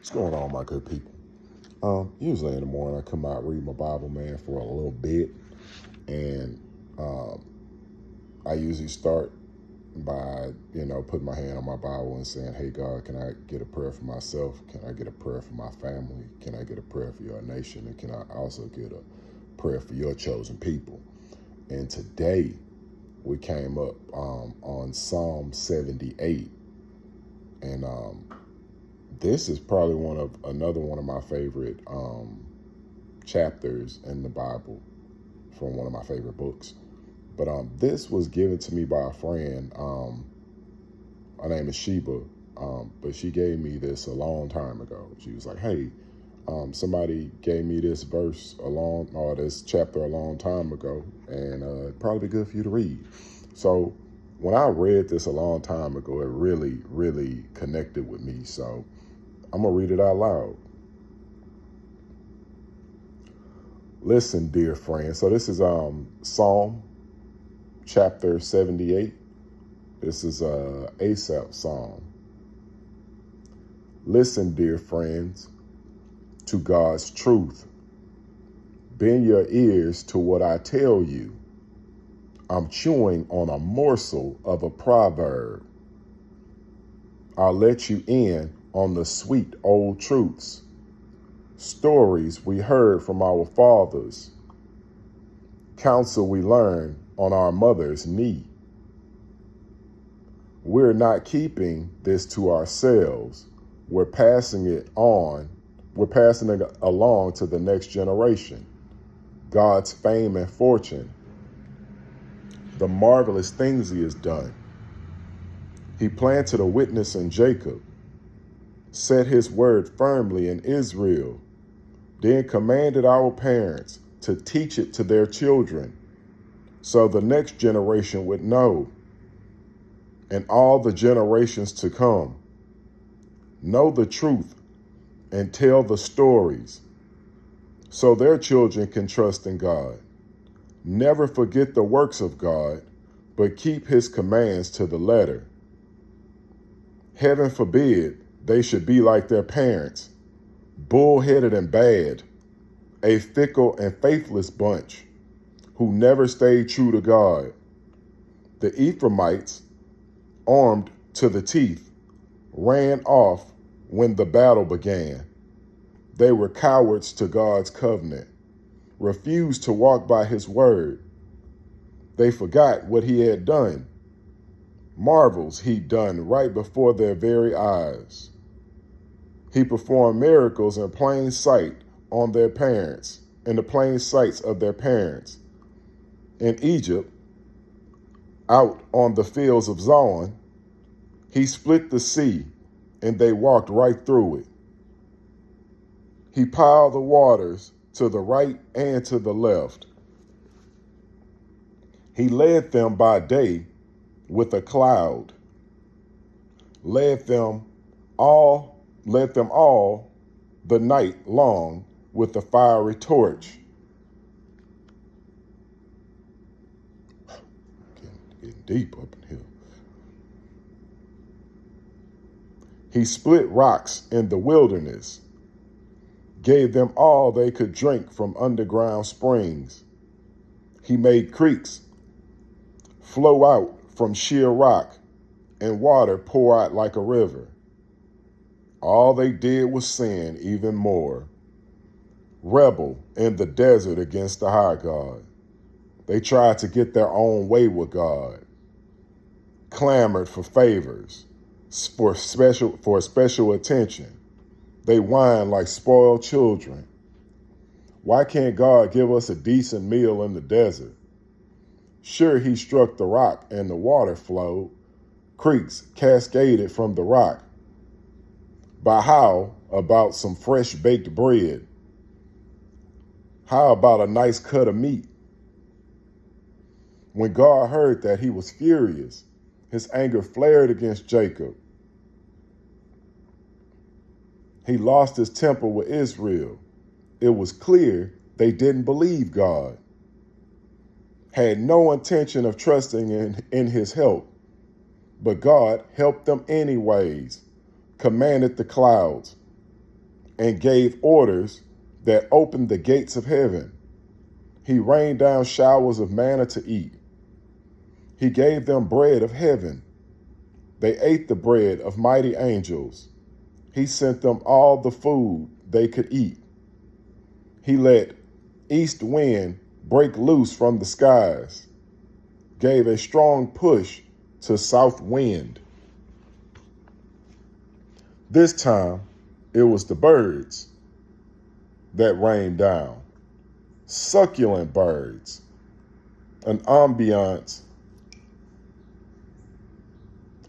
What's going on, my good people? Usually in the morning, I come out, read my Bible, man, for a little bit. And I usually start by, putting my hand on my Bible and saying, hey, God, can I get a prayer for myself? Can I get a prayer for my family? Can I get a prayer for your nation? And can I also get a prayer for your chosen people? And today we came up on Psalm 78. And this is probably another one of my favorite chapters in the Bible from one of my favorite books. But this was given to me by a friend. Her name is Sheba, but she gave me this a long time ago. She was like, hey, somebody gave me this this chapter a long time ago, and it'd probably be good for you to read. So when I read this a long time ago, it really, really connected with me. So I'm going to read it out loud. Listen, dear friends. So this is Psalm chapter 78. This is Asaph song. Listen, dear friends, to God's truth. Bend your ears to what I tell you. I'm chewing on a morsel of a proverb. I'll let you in on the sweet old truths. Stories we heard from our fathers. Counsel we learned on our mother's knee. We're not keeping this to ourselves. We're passing it on. We're passing it along to the next generation. God's fame and fortune. The marvelous things he has done. He planted a witness in Jacob, set his word firmly in Israel, then commanded our parents to teach it to their children, so the next generation would know, and all the generations to come. Know the truth and tell the stories, so their children can trust in God. Never forget the works of God, but keep his commands to the letter. Heaven forbid they should be like their parents, bullheaded and bad, a fickle and faithless bunch who never stayed true to God. The Ephraimites, armed to the teeth, ran off when the battle began. They were cowards to God's covenant, refused to walk by his word. They forgot what he had done, marvels he'd done right before their very eyes. He performed miracles in plain sight on their parents, in the plain sights of their parents. In Egypt, out on the fields of Zoan, he split the sea and they walked right through it. He piled the waters to the right and to the left. He led them by day with a cloud, led them all the night long with a fiery torch. Getting deep up in here. He split rocks in the wilderness, gave them all they could drink from underground springs. He made creeks flow out from sheer rock and water pour out like a river. All they did was sin even more. Rebel in the desert against the high God. They tried to get their own way with God. Clamored for favors, for special attention. They whined like spoiled children. Why can't God give us a decent meal in the desert? Sure, he struck the rock and the water flowed. Creeks cascaded from the rock. But how about some fresh baked bread? How about a nice cut of meat? When God heard that, he was furious. His anger flared against Jacob. He lost his temper with Israel. It was clear they didn't believe God, had no intention of trusting in his help. But God helped them anyways, commanded the clouds, and gave orders that opened the gates of heaven. He rained down showers of manna to eat. He gave them bread of heaven. They ate the bread of mighty angels. He sent them all the food they could eat. He let east wind break loose from the skies, gave a strong push to south wind. This time, it was the birds that rained down, succulent birds, an ambiance,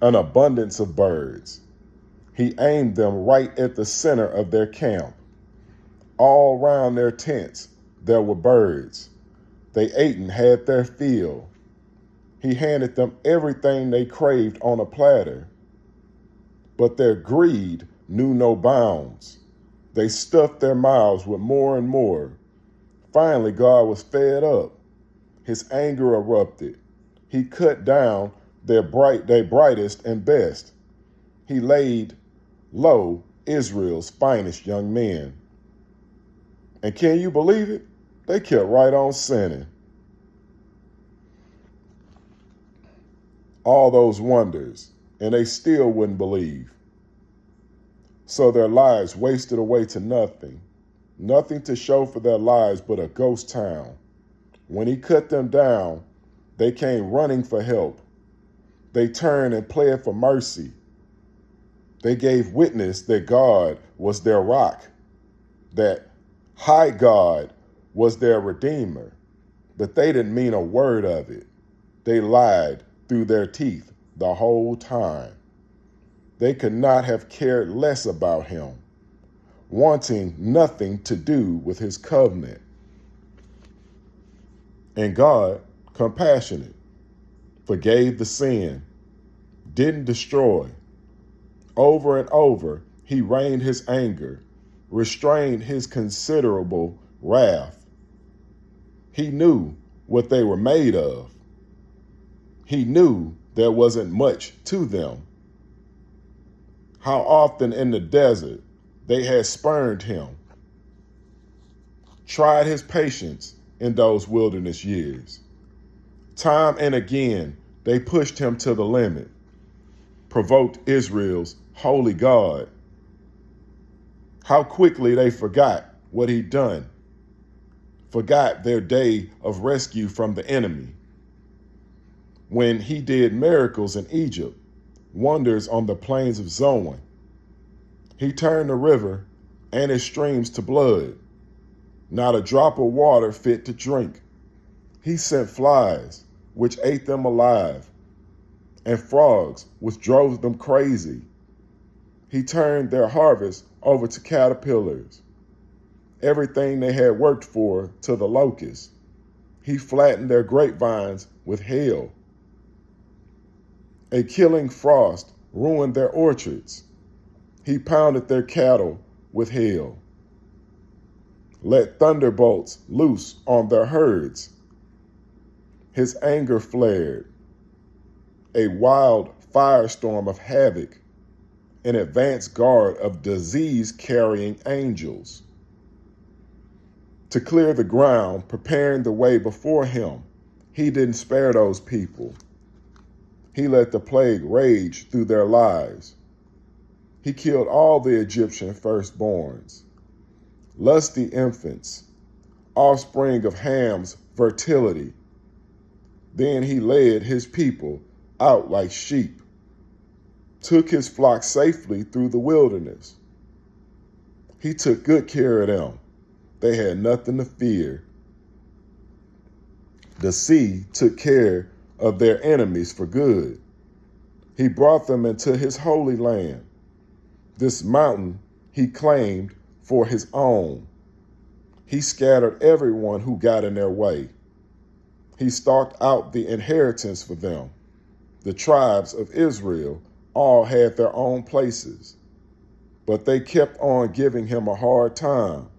an abundance of birds. He aimed them right at the center of their camp. All round their tents there were birds. They ate and had their fill. He handed them everything they craved on a platter. But their greed knew no bounds. They stuffed their mouths with more and more. Finally, God was fed up. His anger erupted. He cut down their brightest and best. He laid low Israel's finest young men. And can you believe it? They kept right on sinning. All those wonders, and they still wouldn't believe. So their lives wasted away to nothing. Nothing to show for their lives but a ghost town. When he cut them down, they came running for help. They turned and pled for mercy. They gave witness that God was their rock, that high God was their redeemer. But they didn't mean a word of it. They lied through their teeth the whole time. They could not have cared less about him, wanting nothing to do with his covenant. And God, compassionate, forgave the sin, didn't destroy. Over and over, he reined his anger, restrained his considerable wrath. He knew what they were made of. He knew there wasn't much to them. How often in the desert they had spurned him, tried his patience in those wilderness years. Time and again, they pushed him to the limit, provoked Israel's holy God. How quickly they forgot what he'd done, forgot their day of rescue from the enemy. When he did miracles in Egypt, wonders on the plains of Zoan. He turned the river and its streams to blood, not a drop of water fit to drink. He sent flies, which ate them alive, and frogs, which drove them crazy. He turned their harvest over to caterpillars, everything they had worked for to the locusts. He flattened their grapevines with hail. A killing frost ruined their orchards. He pounded their cattle with hail. Let thunderbolts loose on their herds. His anger flared. A wild firestorm of havoc, an advance guard of disease-carrying angels. To clear the ground, preparing the way before him, he didn't spare those people. He let the plague rage through their lives. He killed all the Egyptian firstborns, lusty infants, offspring of Ham's fertility. Then he led his people out like sheep, took his flock safely through the wilderness. He took good care of them. They had nothing to fear. The sea took care of their enemies for good. He brought them into his holy land. This mountain he claimed for his own. He scattered everyone who got in their way. He stalked out the inheritance for them. The tribes of Israel all had their own places, but they kept on giving him a hard time,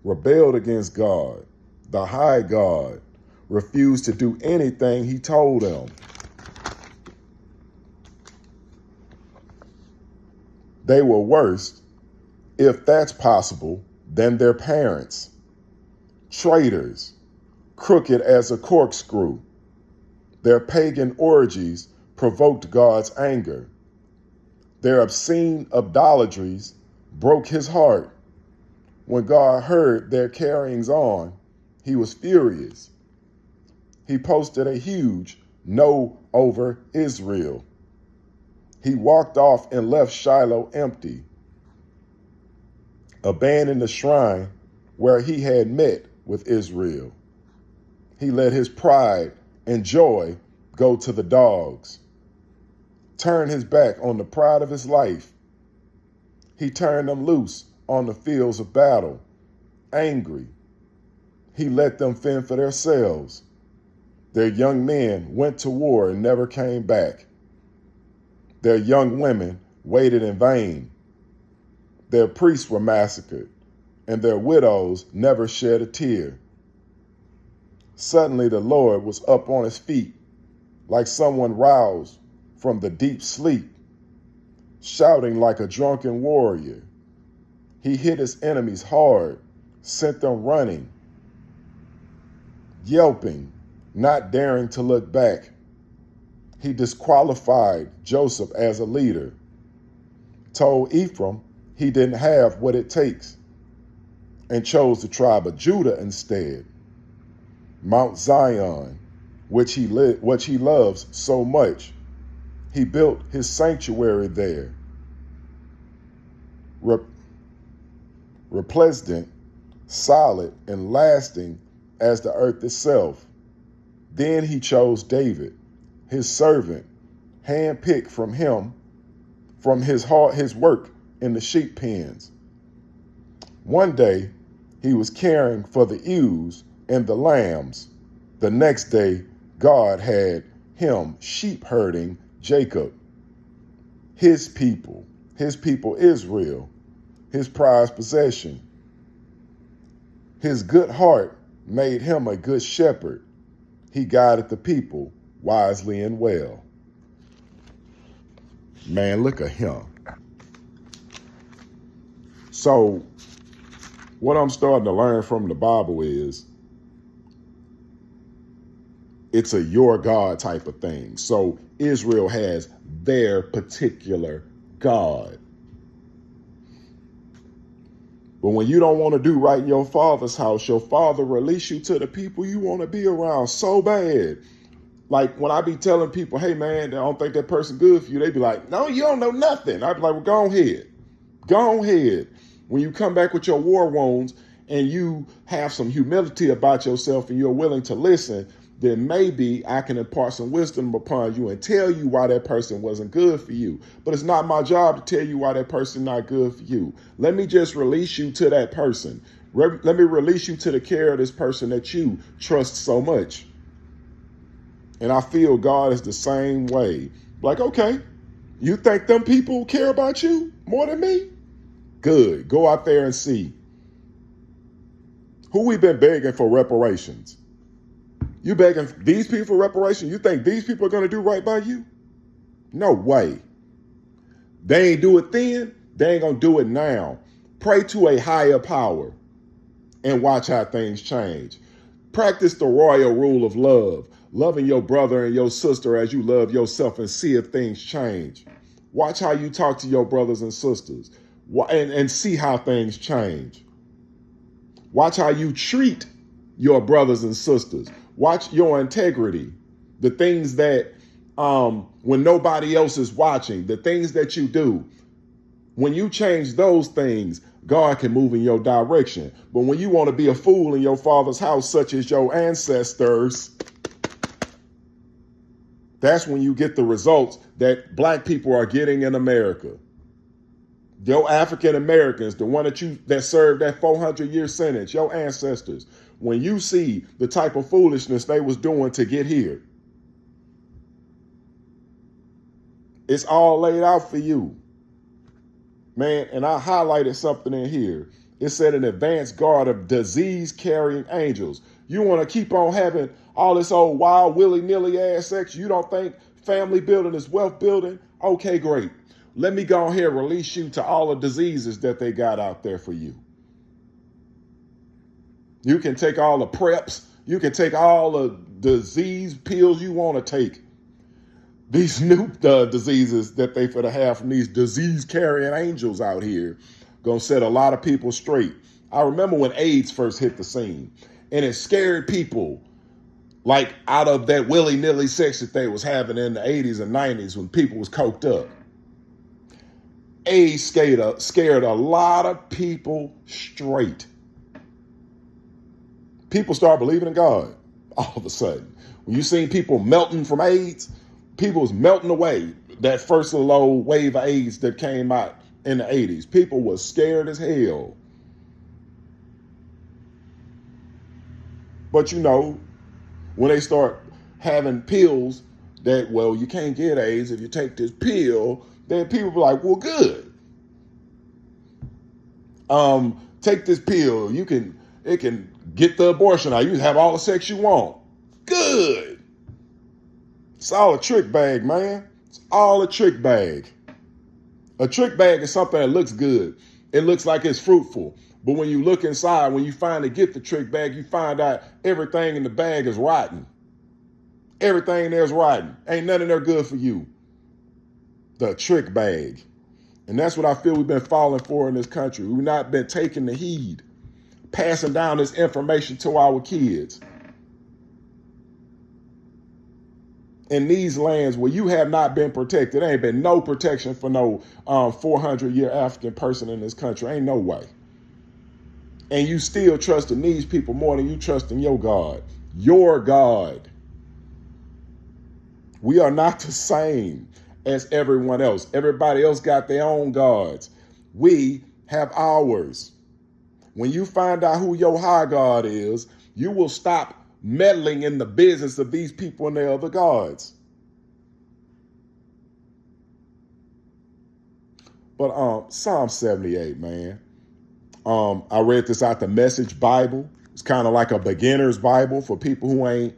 rebelled against God, the high God, refused to do anything he told them. They were worse If that's possible, then their parents, traitors, crooked as a corkscrew. Their pagan orgies provoked God's anger. Their obscene idolatries broke his heart. When God heard their carryings on, he was furious. He posted a huge no over Israel. He walked off and left Shiloh empty, abandoned the shrine where he had met with Israel. He let his pride and joy go to the dogs, turned his back on the pride of his life. He turned them loose on the fields of battle, angry. He let them fend for themselves. Their young men went to war and never came back. Their young women waited in vain. Their priests were massacred, and their widows never shed a tear. Suddenly the Lord was up on his feet, like someone roused from the deep sleep, shouting like a drunken warrior. He hit his enemies hard, sent them running, yelping, not daring to look back. He disqualified Joseph as a leader, told Ephraim he didn't have what it takes, and chose the tribe of Judah instead. Mount Zion, which he loves so much, he built his sanctuary there. Resplendent, solid, and lasting as the earth itself. Then he chose David, his servant, handpicked from him, from his work in the sheep pens. One day, he was caring for the ewes and the lambs. The next day, God had him sheep herding Jacob, his people Israel, his prized possession. His good heart made him a good shepherd. He guided the people wisely and well. Man, look at him. So, what I'm starting to learn from the Bible is it's a your God type of thing. So Israel has their particular God. But when you don't want to do right in your father's house, your father release you to the people you want to be around so bad. Like when I be telling people, hey man, I don't think that person good for you, they be like, no, you don't know nothing. I be like, well, go ahead. Go ahead. When you come back with your war wounds and you have some humility about yourself and you're willing to listen, then maybe I can impart some wisdom upon you and tell you why that person wasn't good for you. But it's not my job to tell you why that person not good for you. Let me just release you to that person. Let me release you to the care of this person that you trust so much. And I feel God is the same way. Like, okay, you think them people care about you more than me? Good. Go out there and see. Who we been begging for reparations? You begging these people for reparations? You think these people are going to do right by you? No way. They ain't do it then. They ain't going to do it now. Pray to a higher power and watch how things change. Practice the royal rule of love, loving your brother and your sister as you love yourself, and see if things change. Watch how you talk to your brothers and sisters and see how things change. Watch how you treat your brothers and sisters. Watch your integrity. The things that when nobody else is watching, the things that you do. When you change those things, God can move in your direction. But when you want to be a fool in your father's house, such as your ancestors, that's when you get the results that black people are getting in America. Your African Americans, the one that served that 400-year sentence, your ancestors, when you see the type of foolishness they was doing to get here, it's all laid out for you. Man, and I highlighted something in here. It said an advanced guard of disease-carrying angels. You want to keep on having all this old wild, willy-nilly ass sex? You don't think family building is wealth building? Okay, great. let me go ahead and release you to all the diseases that they got out there for you. You can take all the preps. You can take all the disease pills you want to take. These new diseases that they finna have from these disease-carrying angels out here gonna set a lot of people straight. I remember when AIDS first hit the scene, and it scared people like out of that willy-nilly sex that they was having in the 80s and 90s when people was coked up. AIDS scared a lot of people straight. People start believing in God all of a sudden. When you seen people melting from AIDS, people was melting away. That first low wave of AIDS that came out in the 80s, people was scared as hell. But you know, when they start having pills that, well, you can't get AIDS if you take this pill, then people be like, well, good. Take this pill. It can get the abortion out. You can have all the sex you want. Good. It's all a trick bag, man. It's all a trick bag. A trick bag is something that looks good. It looks like it's fruitful. But when you look inside, when you finally get the trick bag, you find out everything in the bag is rotten. Everything in there is rotten. Ain't none of there good for you. The trick bag. And that's what I feel we've been falling for in this country. We've not been taking the heed, passing down this information to our kids. In these lands where you have not been protected, there ain't been no protection for no 400-year African person in this country. Ain't no way. And you still trusting these people more than you trusting your God. Your God. We are not the same as everyone else. Everybody else got their own gods. We have ours. When you find out who your high God is, you will stop meddling in the business of these people and their other gods. But Psalm 78, man. I read this out the Message Bible. It's kind of like a beginner's Bible for people who ain't,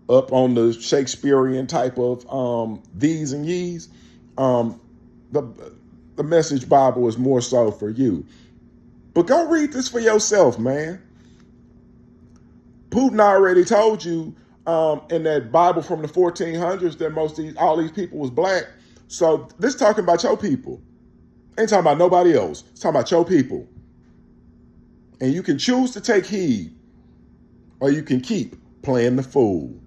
up on the Shakespearean type of these and ye's. The Message Bible is more so for you. But go read this for yourself, man. Putin already told you in that Bible from the 1400s that all these people was black. So this talking about your people. Ain't talking about nobody else. It's talking about your people. And you can choose to take heed, or you can keep playing the fool.